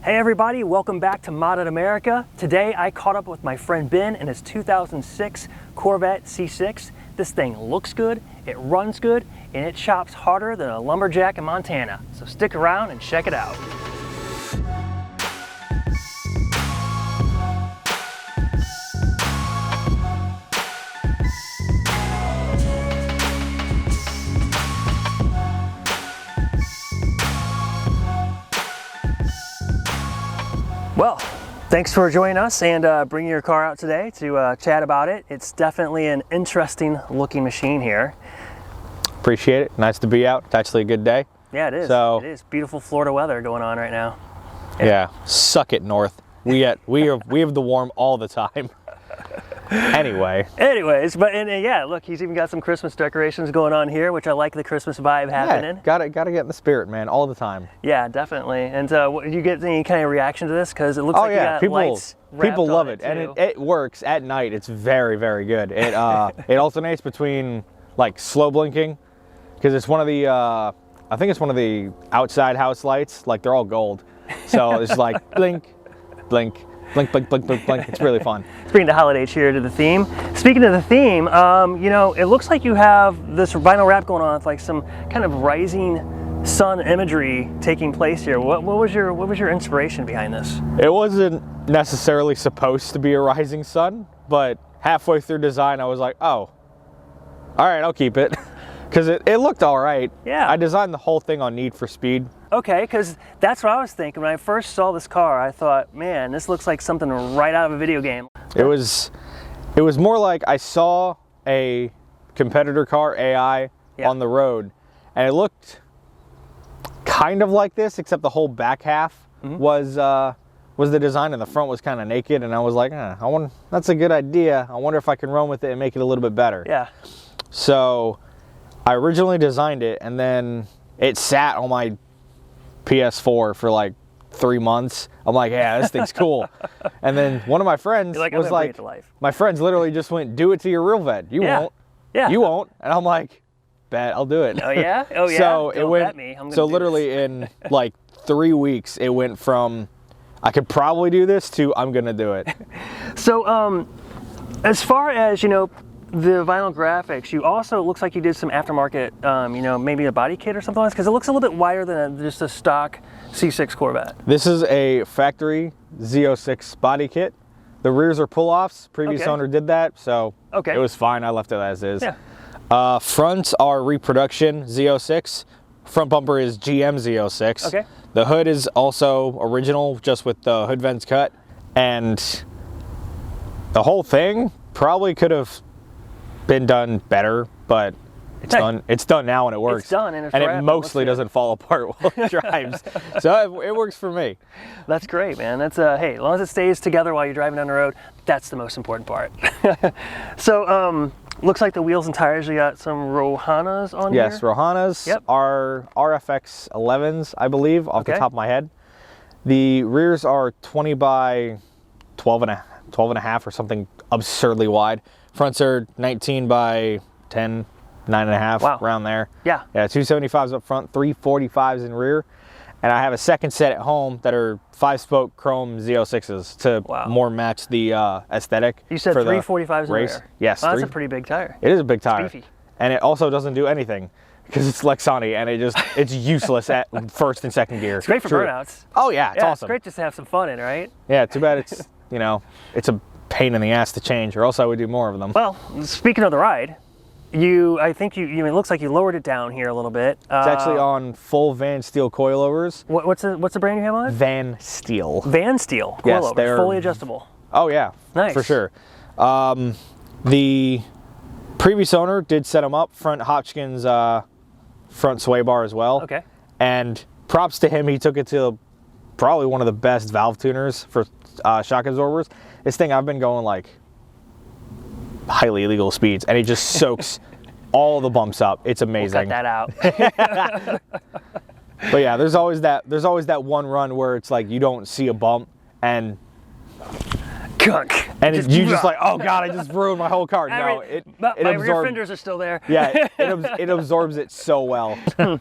Hey everybody, welcome back to Modded America. Today I caught up with my friend Ben in his 2006 Corvette C6. This thing looks good, it runs good, and it chops harder than a lumberjack in Montana. So stick around and check it out. Well, thanks for joining us and bringing your car out today to chat about it. It's definitely an interesting looking machine here. Appreciate it. Nice to be out. It's actually a good day. Yeah, it is. So, it is. Beautiful Florida weather going on right now. Yeah, suck it, North. We have the warm all the time. Anyways, but yeah, look, he's even got some Christmas decorations going on here, which I like the Christmas vibe happening. Yeah, gotta get in the spirit, man, all the time. Yeah, definitely. And you get any kind of reaction to this? Because it looks like you got lights wrapped people love on it, and it works at night. It's very, very good. It it alternates between like slow blinking, because it's one of the I think it's one of the outside house lights. Like they're all gold, so it's like blink, blink. Blink, blink, blink, blink, blink. It's really fun. Let's bring the holiday cheer to the theme. Speaking of the theme, you know, it looks like you have this vinyl wrap going on with like some kind of rising sun imagery taking place here. What was your inspiration behind this? It wasn't necessarily supposed to be a rising sun, but halfway through design, I was like, oh, all right, I'll keep it. Because it looked all right. Yeah. I designed the whole thing on Need for Speed. Okay, because that's what I was thinking. When I first saw this car, I thought, man, this looks like something right out of a video game. It was more like I saw a competitor car, AI, on the road, and it looked kind of like this, except the whole back half was the design, and the front was kind of naked, and I was like, that's a good idea. I wonder if I can run with it and make it a little bit better. Yeah. So I originally designed it, and then it sat on my PS4 for like 3 months. I'm like, yeah, this thing's cool. And then one of my friends was like, my friends literally just went, do it to your real vet. You won't. Yeah. You won't. And I'm like, bet, I'll do it. Oh yeah? Oh yeah? So it went, so literally in like 3 weeks, it went from, I could probably do this to I'm gonna do it. So as far as, you know, the vinyl graphics, you also, it looks like you did some aftermarket, you know, maybe a body kit or something like this, because it looks a little bit wider than just a stock C6 Corvette. This is a factory Z06 body kit. The rears are pull-offs. Previous owner did that, so it was fine. I left it as is. Yeah. Fronts are reproduction Z06. Front bumper is GM Z06. Okay. The hood is also original, just with the hood vents cut. And the whole thing probably could have been done better, but it's done. It's done now, and it works. It's done, and it mostly doesn't fall apart while it drives. So it works for me. That's great, man. That's hey, as long as it stays together while you're driving down the road, that's the most important part. So looks like the wheels and tires, you got some Rohanas on here. Yes, Rohanas are RFX 11s, I believe, off the top of my head. The rears are 20 by 12 and a half or something absurdly wide. Fronts are 19 by 10, 9.5, around there. Yeah. Yeah, 275s up front, 345s in rear. And I have a second set at home that are 5-spoke chrome Z06s to more match the aesthetic. You said 345s in rear? Yes. Wow, that's a pretty big tire. It is a big tire. It's beefy. And it also doesn't do anything, because it's Lexani, and it's useless at first and second gear. It's great for burnouts. Oh yeah, it's awesome. It's great just to have some fun in, right? Yeah, too bad it's, you know, it's a pain in the ass to change, or else I would do more of them. Well, speaking of the ride, I think it looks like you lowered it down here a little bit. It's actually on full Van Steel coilovers. What's the brand you have on it? Van Steel. Van Steel coilovers. Yes, they're fully adjustable. Oh yeah, nice, for sure. The previous owner did set them up, front Hotchkiss front sway bar as well. Okay. And props to him, he took it to probably one of the best valve tuners for shock absorbers. This thing, I've been going like highly illegal speeds, and it just soaks all the bumps up. It's amazing. We'll cut that out. But yeah, there's always that one run where it's like you don't see a bump and gunk, and you just like, oh god, I just ruined my whole car. No, my rear fenders are still there. Yeah, it absorbs it so well. Well,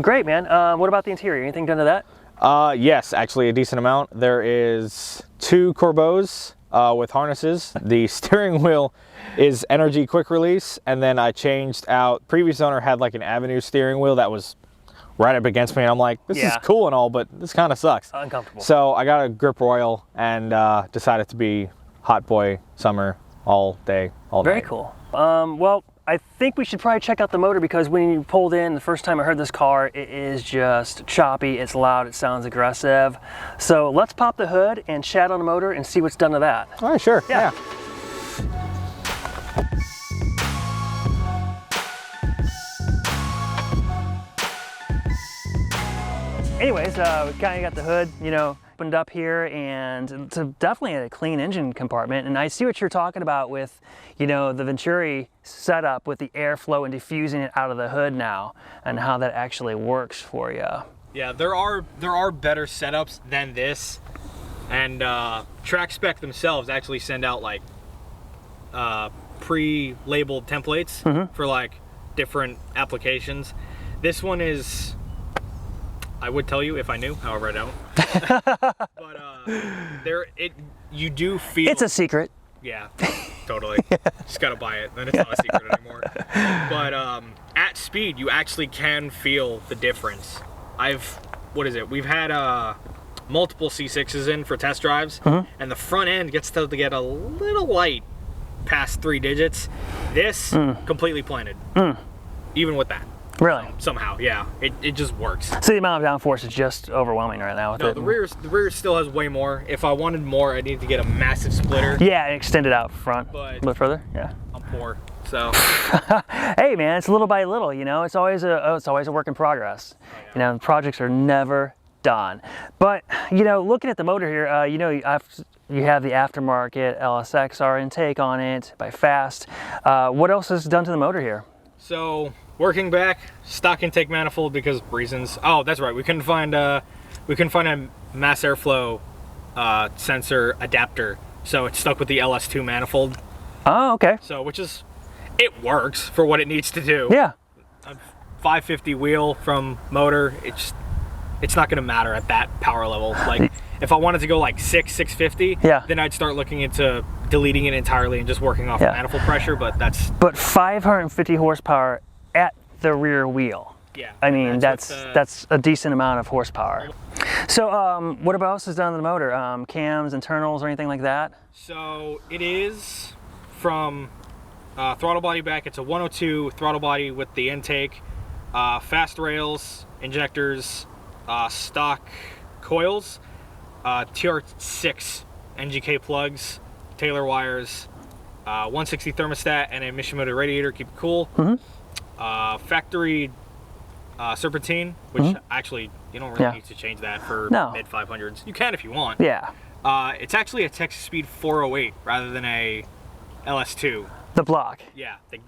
great, man. What about the interior? Anything done to that? Yes, actually a decent amount. There is 2 Corbeaus with harnesses. The steering wheel is energy quick release, and then I changed out, previous owner had like an Avenue steering wheel that was right up against me, and I'm like, this is cool and all, but this kind of sucks. Uncomfortable. So I got a Grip Royal and decided to be hot boy summer all day, all night. Very cool. Well, I think we should probably check out the motor, because when you pulled in the first time I heard this car, it is just choppy, it's loud, it sounds aggressive. So let's pop the hood and chat on the motor and see what's done to that. All right, sure. Yeah. Anyways, we kind of got the hood, you know, opened up here, and it's definitely a clean engine compartment. And I see what you're talking about with, you know, the Venturi setup with the airflow and diffusing it out of the hood now, and how that actually works for you. Yeah, there are better setups than this, and Track Spec themselves actually send out like pre-labeled templates for like different applications. This one is, I would tell you if I knew, however I don't. But you do feel it's a secret. Yeah, totally. Just gotta buy it, then it's not a secret anymore. But at speed, you actually can feel the difference. We've had multiple C6s in for test drives, and the front end gets to get a little light past 3 digits. This completely planted, even with that. Really? Somehow, yeah. It just works. So the amount of downforce is just overwhelming right now with it. The rear still has way more. If I wanted more, I'd need to get a massive splitter. Yeah, and extend it out front But a little bit further. Yeah. I'm poor, so. Hey man, it's little by little, you know. It's always a work in progress. Oh, yeah. You know, the projects are never done. But you know, looking at the motor here, you know, you have the aftermarket LSXR intake on it by Fast. What else is done to the motor here? So, working back, stock intake manifold because reasons. Oh, that's right. We couldn't find a mass airflow sensor adapter, so it's stuck with the LS2 manifold. Oh, okay. So, it works for what it needs to do. Yeah. A 550 wheel from motor, it's not going to matter at that power level. Like, if I wanted to go like 650, then I'd start looking into deleting it entirely and just working off manifold pressure. But 550 horsepower at the rear wheel. Yeah. I mean, that's a decent amount of horsepower. So what else is done to the motor? Cams, internals, or anything like that? So it is from throttle body back. It's a 102 throttle body with the intake, fast rails, injectors, stock coils, TR6 NGK plugs, Taylor wires, 160 thermostat, and an emission motor radiator, keep it cool. Factory serpentine, which actually you don't really need to change that for mid 500s. You can if you want. Yeah. It's actually a Texas Speed 408 rather than a LS2. The block. Yeah. The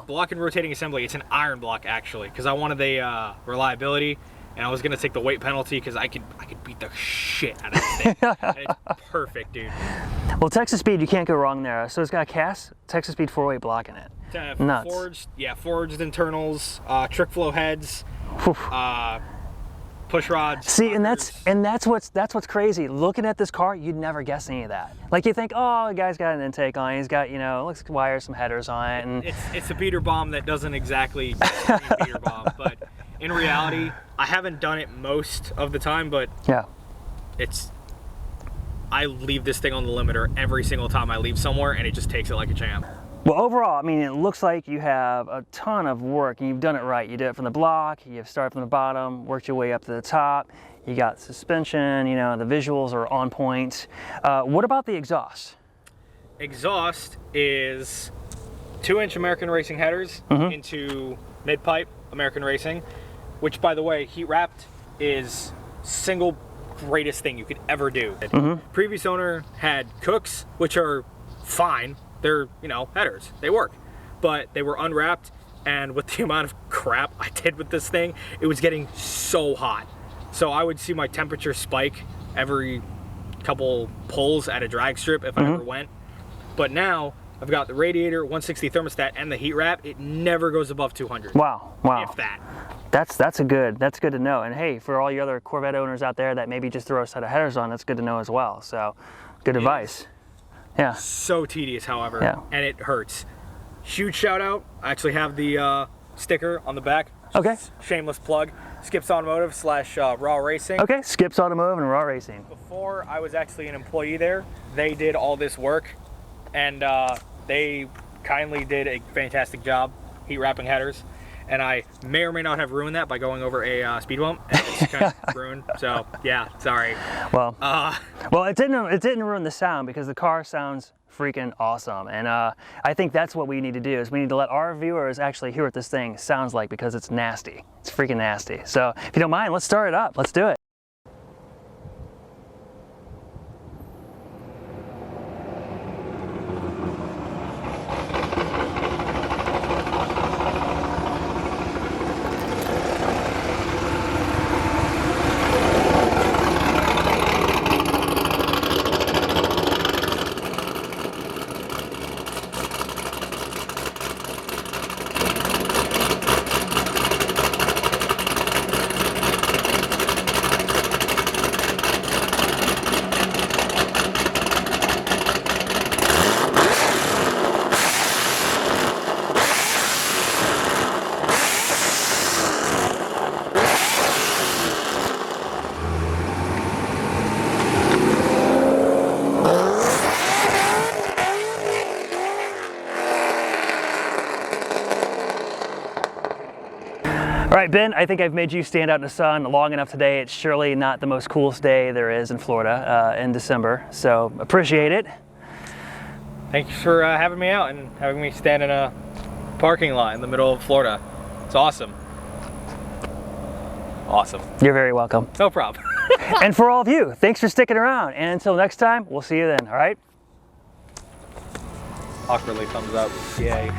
block and rotating assembly. It's an iron block actually, because I wanted the reliability. And I was gonna take the weight penalty because I could beat the shit out of this thing. And it's perfect, dude. Well, Texas Speed, you can't go wrong there. So it's got a cast Texas Speed 408 block in it. Nuts. Forged internals, trick flow heads, push rods. See, and that's what's crazy. Looking at this car, you'd never guess any of that. Like you think, oh, the guy's got an intake on it. He's got, you know, looks like wires, some headers on it, and it's a beater bomb that doesn't exactly beater bomb, but in reality, I haven't done it most of the time, but I leave this thing on the limiter every single time I leave somewhere, and it just takes it like a champ. Well, overall, I mean, it looks like you have a ton of work, and you've done it right. You did it from the block, you've started from the bottom, worked your way up to the top, you got suspension, you know, the visuals are on point. What about the exhaust? Exhaust is 2-inch American Racing headers into mid-pipe American Racing, which, by the way, heat wrapped is single greatest thing you could ever do. Previous owner had Cooks, which are fine. They're, you know, headers. They work. But they were unwrapped, and with the amount of crap I did with this thing, it was getting so hot. So I would see my temperature spike every couple pulls at a drag strip if I ever went. But now, I've got the radiator, 160 thermostat, and the heat wrap. It never goes above 200. Wow, wow. If that. That's good to know. And hey, for all you other Corvette owners out there that maybe just throw a set of headers on, that's good to know as well. So, good advice. Yeah. So tedious, however, yeah. And it hurts. Huge shout out. I actually have the sticker on the back. Okay. Shameless plug. Skips Automotive / Raw Racing. Okay, Skips Automotive and Raw Racing. Before I was actually an employee there, they did all this work, and they kindly did a fantastic job heat wrapping headers. And I may or may not have ruined that by going over a speed bump, and it's kind of ruined. So yeah, sorry. Well, well, it didn't ruin the sound because the car sounds freaking awesome. And I think that's what we need to do, is we need to let our viewers actually hear what this thing sounds like, because it's nasty. It's freaking nasty. So if you don't mind, let's start it up. Let's do it. All right, Ben, I think I've made you stand out in the sun long enough today. It's surely not the most coolest day there is in Florida in December, so appreciate it. Thanks for having me out and having me stand in a parking lot in the middle of Florida. It's awesome. Awesome. You're very welcome. No problem. And for all of you, thanks for sticking around. And until next time, we'll see you then, all right? Awkwardly thumbs up. Yay.